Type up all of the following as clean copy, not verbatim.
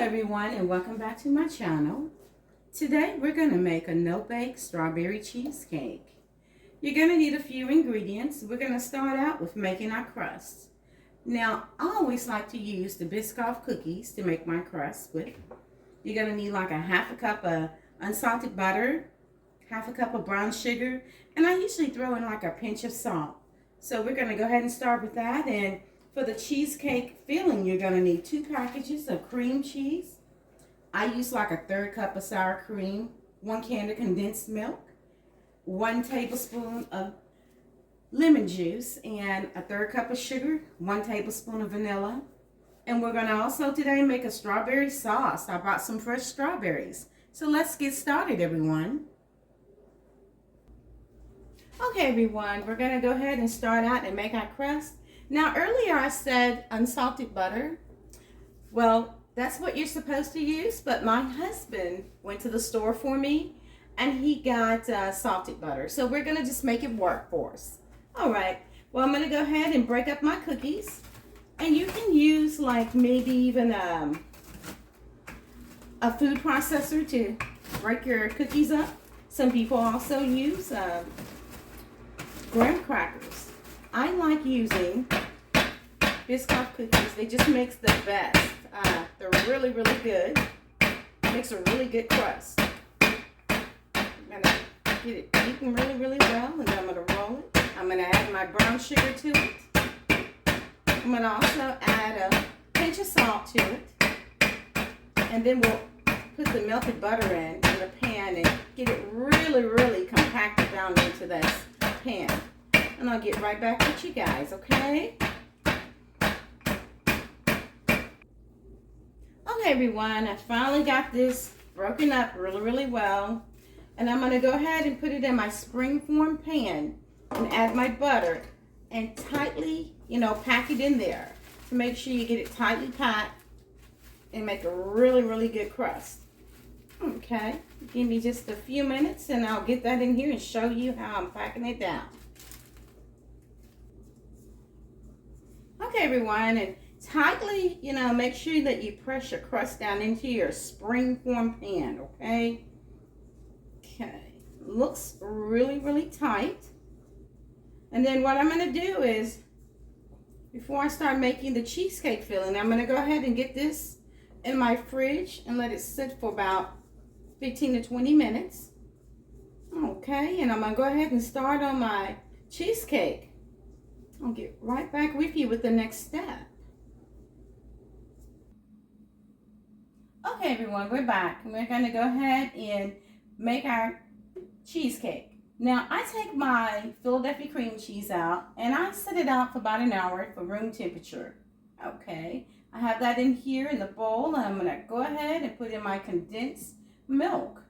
everyone, and welcome back to my channel. Today we're going to make a no-bake strawberry cheesecake. You're going to need a few ingredients. We're going to start out with making our crust. Now, I always like to use the Biscoff cookies to make my crust with. You're going to need like a half a cup of unsalted butter, half a cup of brown sugar, and I usually throw in like a pinch of salt. So we're going to go ahead and start with that. And for the cheesecake filling, you're going to need 2 packages of cream cheese. I use like a 1/3 cup of sour cream, 1 can of condensed milk, 1 tablespoon of lemon juice, and a 1/3 cup of sugar, 1 tablespoon of vanilla. And we're going to also today make a strawberry sauce. I bought some fresh strawberries. So let's get started, everyone. Okay, everyone, we're going to go ahead and start out and make our crust. Now, earlier I said unsalted butter. Well, that's what you're supposed to use, but my husband went to the store for me and he got salted butter. So we're going to just make it work for us. All right, well, I'm going to go ahead and break up my cookies. And you can use like maybe even a food processor to break your cookies up. Some people also use graham crackers. I like using Biscoff cookies. They just makes the best. They're really, really good. Makes a really good crust. I'm gonna get it beaten really, really well, and then I'm gonna roll it. I'm gonna add my brown sugar to it. I'm gonna also add a pinch of salt to it, and then we'll put the melted butter in the pan and get it really, really compacted down into this pan. And I'll get right back with you guys, okay? Okay, everyone, I finally got this broken up really, really well. And I'm going to go ahead and put it in my springform pan and add my butter and tightly, pack it in there to make sure you get it tightly packed and make a really, really good crust. Okay, give me just a few minutes and I'll get that in here and show you how I'm packing it down. Okay, everyone, and tightly, make sure that you press your crust down into your springform pan, okay? Okay, looks really, really tight. And then what I'm going to do is, before I start making the cheesecake filling, I'm going to go ahead and get this in my fridge and let it sit for about 15 to 20 minutes. Okay, and I'm going to go ahead and start on my cheesecake. I'll get right back with you with the next step. Okay, everyone, we're back. We're going to go ahead and make our cheesecake. Now, I take my Philadelphia cream cheese out and I set it out for about an hour for room temperature. Okay, I have that in here in the bowl. I'm going to go ahead and put in my condensed milk.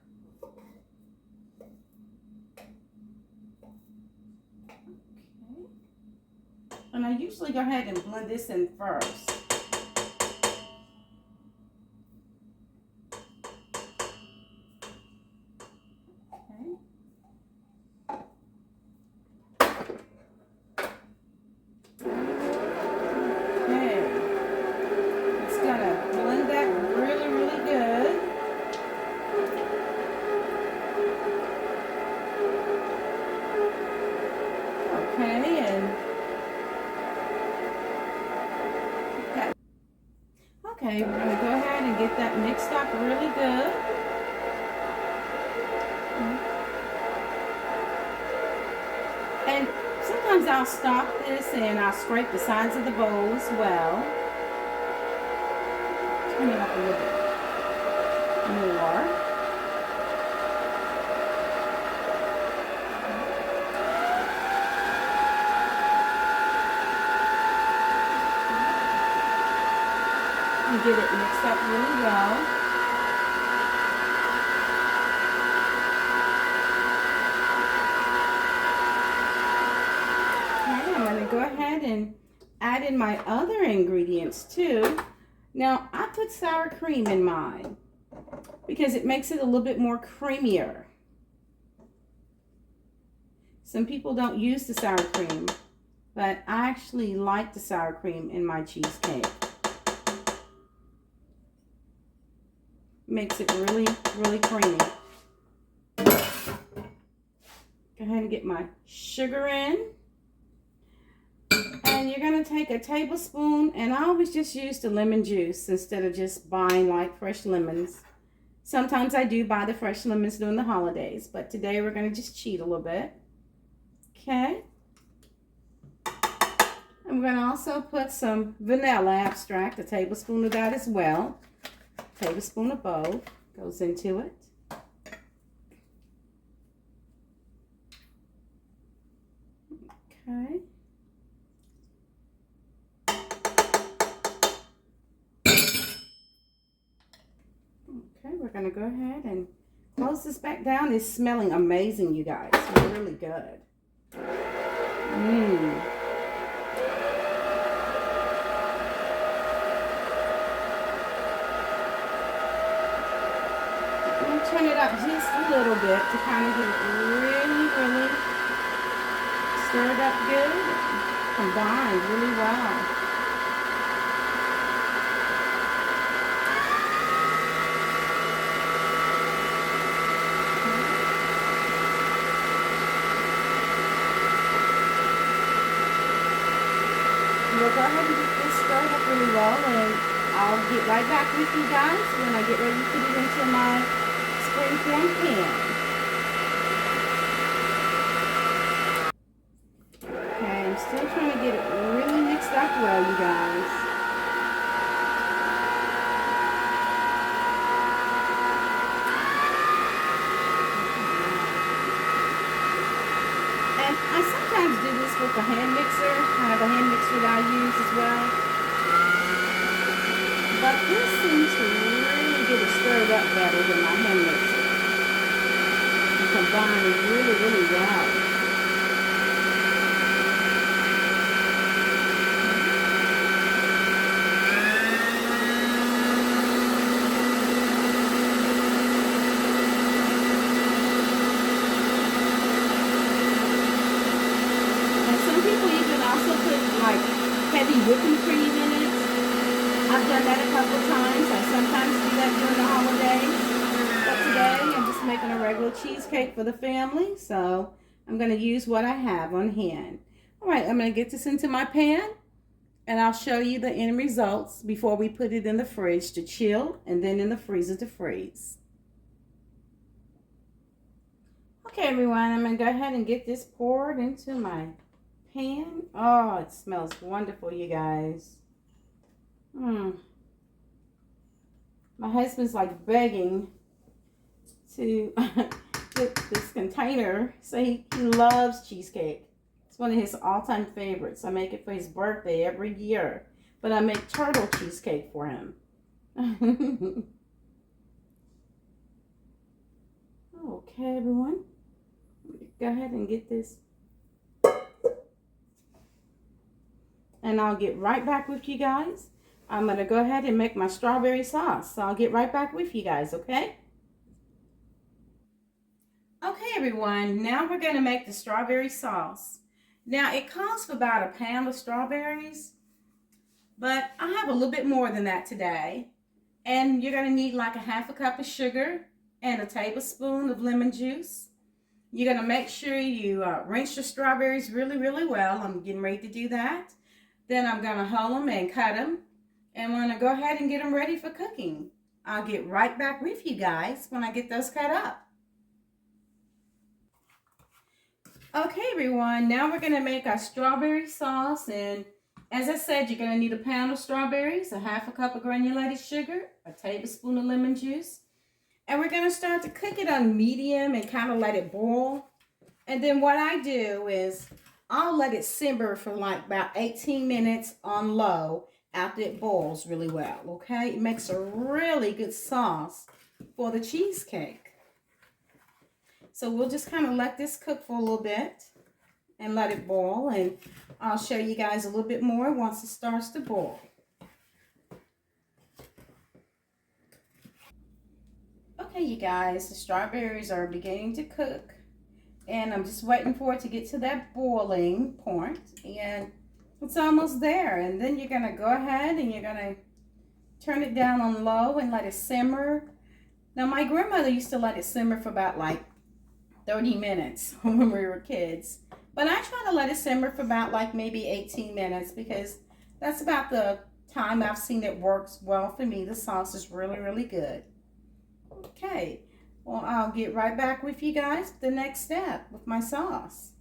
And I usually go ahead and blend this in first. Okay. Okay. It's gonna blend that really, really good. Okay, Okay, we're going to go ahead and get that mixed up really good. And sometimes I'll stop this and I'll scrape the sides of the bowl as well. Turn it up a little bit more. And get it mixed up really well. Okay, I'm going to go ahead and add in my other ingredients too. Now, I put sour cream in mine because it makes it a little bit more creamier. Some people don't use the sour cream, but I actually like the sour cream in my cheesecake. Makes it really, really creamy. Go ahead and get my sugar in. And you're going to take a tablespoon, and I always just use the lemon juice instead of just buying like fresh lemons. Sometimes I do buy the fresh lemons during the holidays, but today we're going to just cheat a little bit. Okay. I'm going to also put some vanilla extract, a tablespoon of that as well. A tablespoon of both goes into it. Okay. Okay, we're going to go ahead and close this back down. It's smelling amazing, you guys. It's really good. Turn it up just a little bit to kind of get it really, really stirred up good and combined really well. We'll go ahead and get this stirred up really well, and I'll get right back with you guys when I get ready to put it into my springform pan. Okay, I'm still trying to get it really mixed up well, you guys. And I sometimes do this with a hand mixer. I have a hand mixer that I use as well. But this seems to really get it stirred up better than my hand mixer. And combine really, really well. And some people even also put like heavy whipping cream in it. I've done that a couple times. I sometimes do that during the holidays. But today I'm just making a regular cheesecake for the family. So I'm going to use what I have on hand. All right, I'm going to get this into my pan. And I'll show you the end results before we put it in the fridge to chill. And then in the freezer to freeze. Okay, everyone. I'm going to go ahead and get this poured into my pan. Oh, it smells wonderful, you guys. My husband's like begging to get this container. So he loves cheesecake. It's one of his all-time favorites. I make it for his birthday every year. But I make turtle cheesecake for him. Okay, everyone. Go ahead and get this. And I'll get right back with you guys. I'm going to go ahead and make my strawberry sauce. So I'll get right back with you guys, okay? Okay, everyone. Now we're going to make the strawberry sauce. Now, it calls for about a pound of strawberries. But I have a little bit more than that today. And you're going to need like a half a cup of sugar and a tablespoon of lemon juice. You're going to make sure you rinse your strawberries really, really well. I'm getting ready to do that. Then I'm going to hull them and cut them. And I'm going to go ahead and get them ready for cooking. I'll get right back with you guys when I get those cut up. Okay, everyone. Now we're going to make our strawberry sauce. And as I said, you're going to need a pound of strawberries, a half a cup of granulated sugar, a tablespoon of lemon juice. And we're going to start to cook it on medium and kind of let it boil. And then what I do is I'll let it simmer for like about 18 minutes on low after it boils really well, okay? It makes a really good sauce for the cheesecake. So we'll just kind of let this cook for a little bit and let it boil. And I'll show you guys a little bit more once it starts to boil. Okay, you guys, the strawberries are beginning to cook. And I'm just waiting for it to get to that boiling point. And it's almost there. And then you're going to go ahead and you're going to turn it down on low and let it simmer Now, my grandmother used to let it simmer for about like 30 minutes when we were kids. But I try to let it simmer for about like maybe 18 minutes because that's about the time I've seen it works well for me. The sauce is really, really good. Okay, well, I'll get right back with you guys the next step with my sauce.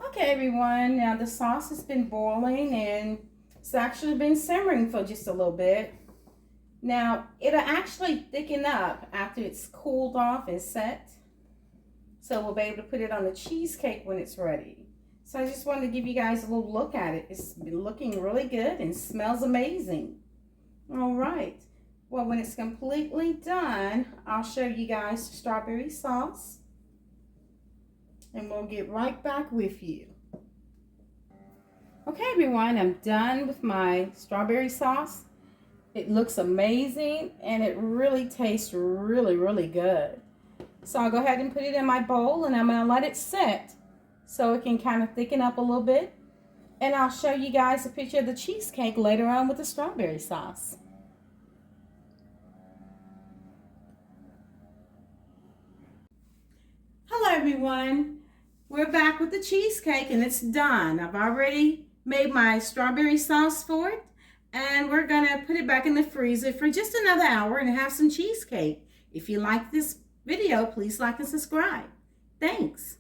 Okay, everyone, now the sauce has been boiling and it's actually been simmering for just a little bit. Now, it'll actually thicken up after it's cooled off and set. So we'll be able to put it on the cheesecake when it's ready. So I just wanted to give you guys a little look at it. It's been looking really good and smells amazing. All right. Well, when it's completely done, I'll show you guys the strawberry sauce. And we'll get right back with you. Okay, everyone, I'm done with my strawberry sauce. It looks amazing and it really tastes really, really good. So I'll go ahead and put it in my bowl and I'm going to let it set so it can kind of thicken up a little bit. And I'll show you guys a picture of the cheesecake later on with the strawberry sauce. Hello, everyone. We're back with the cheesecake and it's done. I've already made my strawberry sauce for it. And we're going to put it back in the freezer for just another hour and have some cheesecake. If you like this video, please like and subscribe. Thanks.